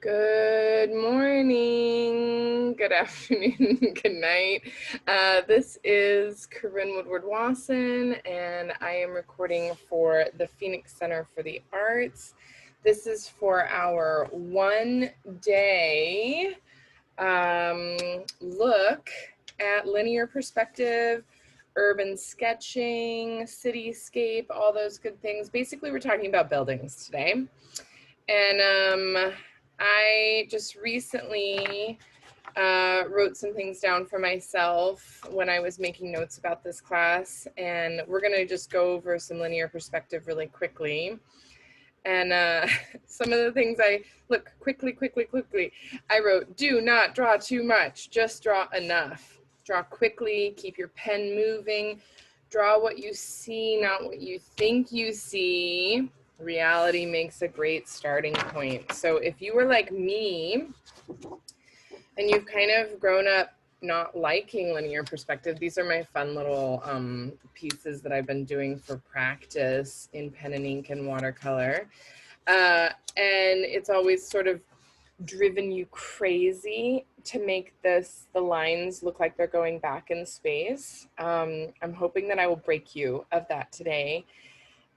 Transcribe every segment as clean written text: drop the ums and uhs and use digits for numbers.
Good morning, good afternoon, good night. This is Corinne Woodward Wasson, and I am recording for the Phoenix Center for the Arts. This is for our one-day look at linear perspective, urban sketching, cityscape, all those good things. Basically, we're talking about buildings today. And I just recently wrote some things down for myself when I was making notes about this class, and we're going to just go over some linear perspective really quickly. And some of the things quickly. I wrote, do not draw too much, just draw enough. Draw quickly, keep your pen moving. Draw what you see, not what you think you see. Reality makes a great starting point. So if you were like me and you've kind of grown up not liking linear perspective, these are my fun little pieces that I've been doing for practice in pen and ink and watercolor. And it's always sort of driven you crazy to make the lines look like they're going back in space. I'm hoping that I will break you of that today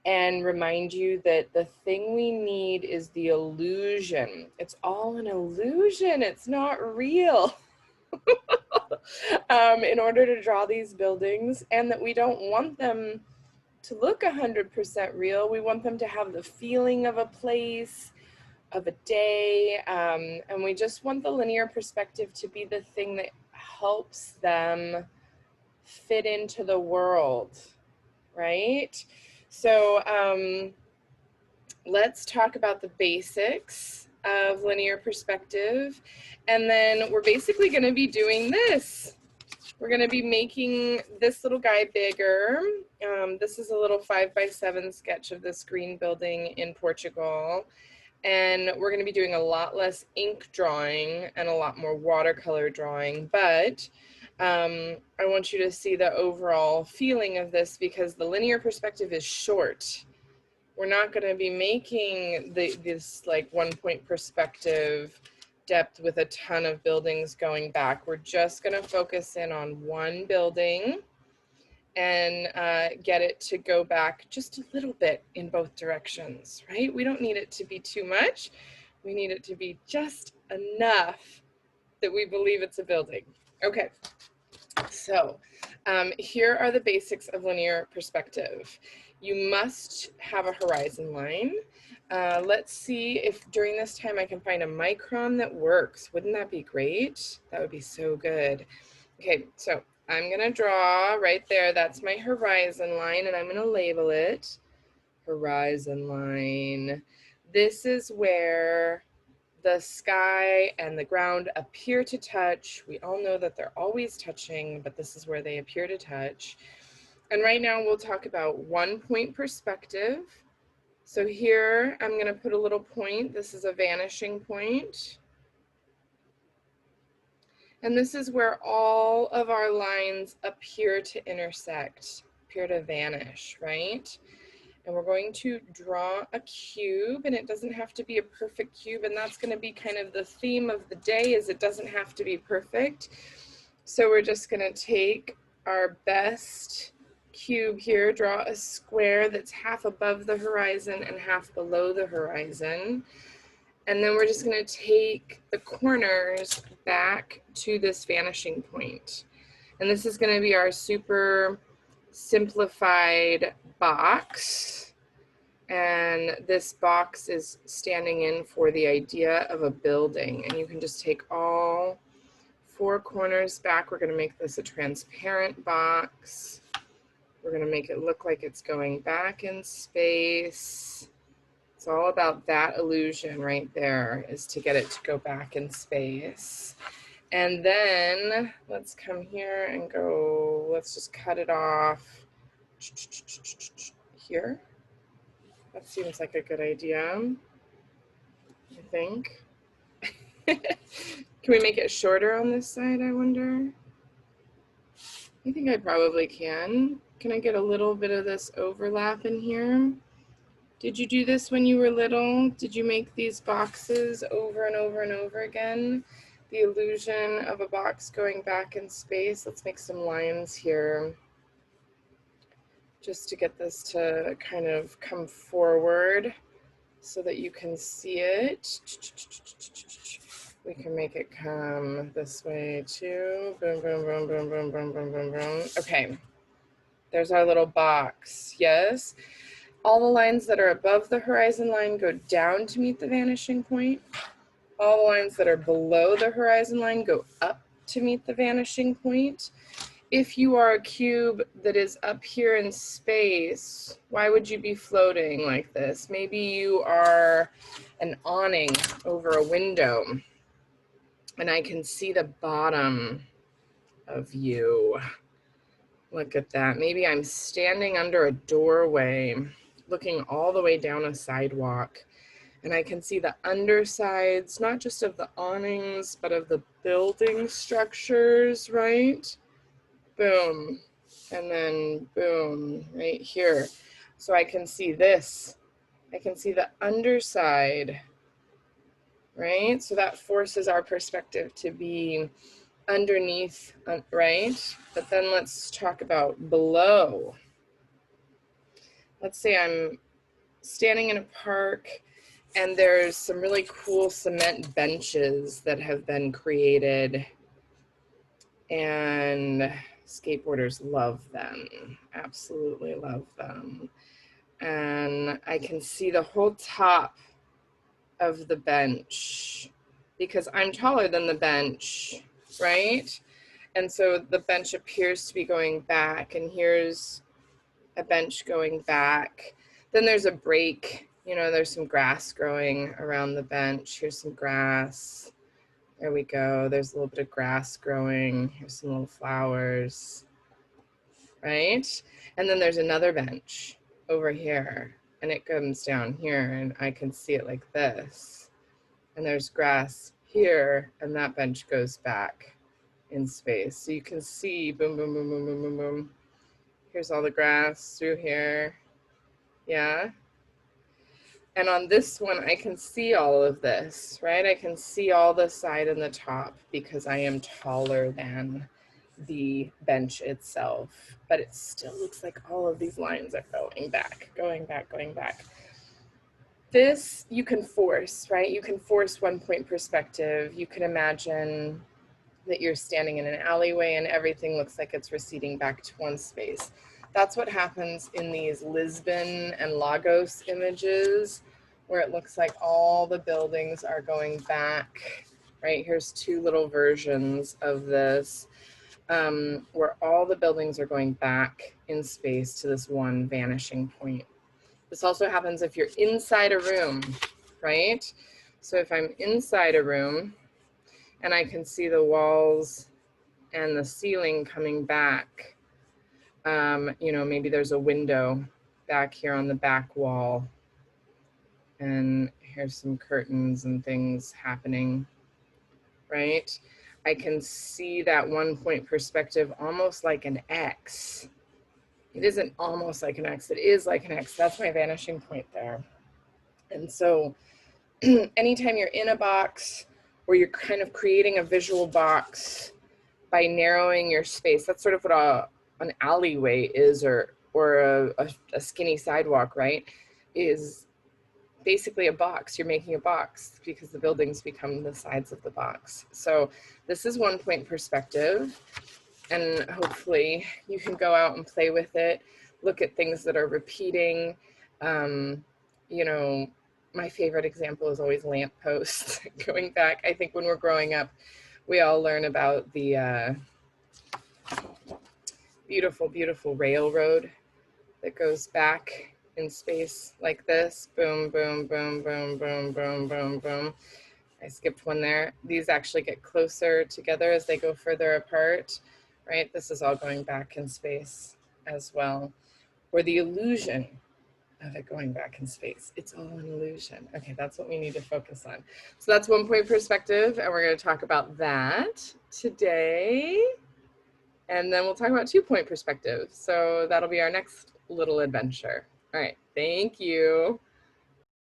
and remind you that the thing we need is the illusion. It's all an illusion. It's not real. In order to draw these buildings, and that we don't want them to look 100% real. We want them to have the feeling of a place, of a day, and we just want the linear perspective to be the thing that helps them fit into the world, right? So let's talk about the basics of linear perspective, and then we're basically going to be doing this. We're going to be making this little guy bigger. This is a little 5x7 sketch of this green building in Portugal. And we're going to be doing a lot less ink drawing and a lot more watercolor drawing, but I want you to see the overall feeling of this because the linear perspective is short. We're not going to be making this like 1-point perspective depth with a ton of buildings going back. We're just going to focus in on one building and get it to go back just a little bit in both directions, right? We don't need it to be too much. We need it to be just enough that we believe it's a building. Okay, so here are the basics of linear perspective. You must have a horizon line. Let's see if during this time I can find a micron that works. Wouldn't that be great? That would be so good. Okay, so I'm gonna draw right there. That's my horizon line, and I'm gonna label it horizon line. This is where the sky and the ground appear to touch. We all know that they're always touching, but this is where they appear to touch. And right now we'll talk about 1-point perspective. So here I'm gonna put a little point. This is a vanishing point. And this is where all of our lines appear to intersect, appear to vanish, right? And we're going to draw a cube, and it doesn't have to be a perfect cube, and that's going to be kind of the theme of the day, is it doesn't have to be perfect. So we're just going to take our best cube here, draw a square that's half above the horizon and half below the horizon. And then we're just going to take the corners back to this vanishing point. And this is going to be our super simplified box. And this box is standing in for the idea of a building. And you can just take all 4 corners back. We're going to make this a transparent box. We're going to make it look like it's going back in space. It's all about that illusion right there, is to get it to go back in space. And then let's come here and go, let's just cut it off here. That seems like a good idea, I think. Can we make it shorter on this side, I wonder? I think I probably can. Can I get a little bit of this overlap in here? Did you do this when you were little? Did you make these boxes over and over and over again? The illusion of a box going back in space. Let's make some lines here just to get this to kind of come forward so that you can see it. We can make it come this way too. Boom, boom, boom, boom, boom, boom, boom, boom, boom. Okay, there's our little box. Yes. All the lines that are above the horizon line go down to meet the vanishing point. All the lines that are below the horizon line go up to meet the vanishing point. If you are a cube that is up here in space, why would you be floating like this? Maybe you are an awning over a window and I can see the bottom of you. Look at that. Maybe I'm standing under a doorway looking all the way down a sidewalk, and I can see the undersides, not just of the awnings, but of the building structures, right? Boom, and then boom, right here. So I can see this. I can see the underside, right? So that forces our perspective to be underneath, right? But then let's talk about below. Let's say I'm standing in a park and there's some really cool cement benches that have been created, and skateboarders love them, absolutely love them. And I can see the whole top of the bench because I'm taller than the bench, right? And so the bench appears to be going back, and here's a bench going back. Then there's a break, you know, there's some grass growing around the bench. Here's some grass. There we go. There's a little bit of grass growing. Here's some little flowers, right? And then there's another bench over here, and it comes down here, and I can see it like this. And there's grass here, and that bench goes back in space. So you can see boom, boom, boom, boom, boom, boom, boom. Here's all the grass through here. Yeah. And on this one, I can see all of this, right? I can see all the side and the top because I am taller than the bench itself, but it still looks like all of these lines are going back, going back, going back. This you can force, right? You can force 1 point perspective. You can imagine that you're standing in an alleyway and everything looks like it's receding back to one space. That's what happens in these Lisbon and Lagos images, where it looks like all the buildings are going back, right? Here's two little versions of this, where all the buildings are going back in space to this one vanishing point. This also happens if you're inside a room, right? So if I'm inside a room and I can see the walls and the ceiling coming back, you know, maybe there's a window back here on the back wall, and here's some curtains and things happening, right? I can see that 1 point perspective almost like an X. It isn't almost like an X, it is like an X. That's my vanishing point there. And so anytime you're in a box or you're kind of creating a visual box by narrowing your space, that's sort of what an alleyway is, or a skinny sidewalk, right? Is basically a box. You're making a box because the buildings become the sides of the box. So this is 1 point perspective, and hopefully you can go out and play with it, look at things that are repeating. You know, my favorite example is always lampposts going back. I think when we're growing up, we all learn about the beautiful, beautiful railroad that goes back in space like this. Boom, boom, boom, boom, boom, boom, boom, boom. I skipped one there. These actually get closer together as they go further apart, right? This is all going back in space as well. Or the illusion of it going back in space. It's all an illusion. Okay, that's what we need to focus on. So that's 1 point perspective, and we're going to talk about that today. And then we'll talk about 2 point perspective. So that'll be our next little adventure. All right, thank you.